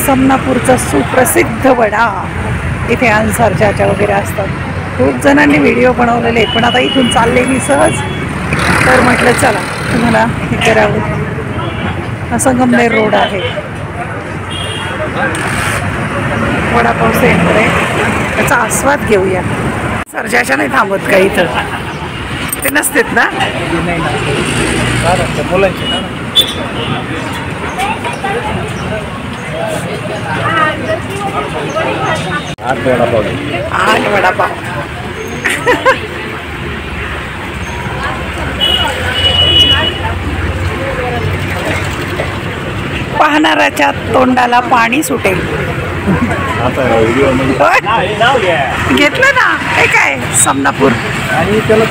समनापूरचा सुप्रसिद्ध वडा. इथे अन्सरच्या वगैरे असतात. खूप जणांनी व्हिडिओ बनवलेले आहेत, पण आता इथून चालले मी सहज, तर म्हटलं चला तुम्हाला हे करावं. हा संगमनेर रोड आहे, वडापाव सेंटर आहे, त्याचा आस्वाद घेऊया. सर्जाच्या नाही थांबत का इथं? ते नसतेत ना? आठ वडापाव. पाहणाऱ्याच्या तोंडाला पाणी सुटेल. घेतलं ना हे काय समनापूर. आणि त्याला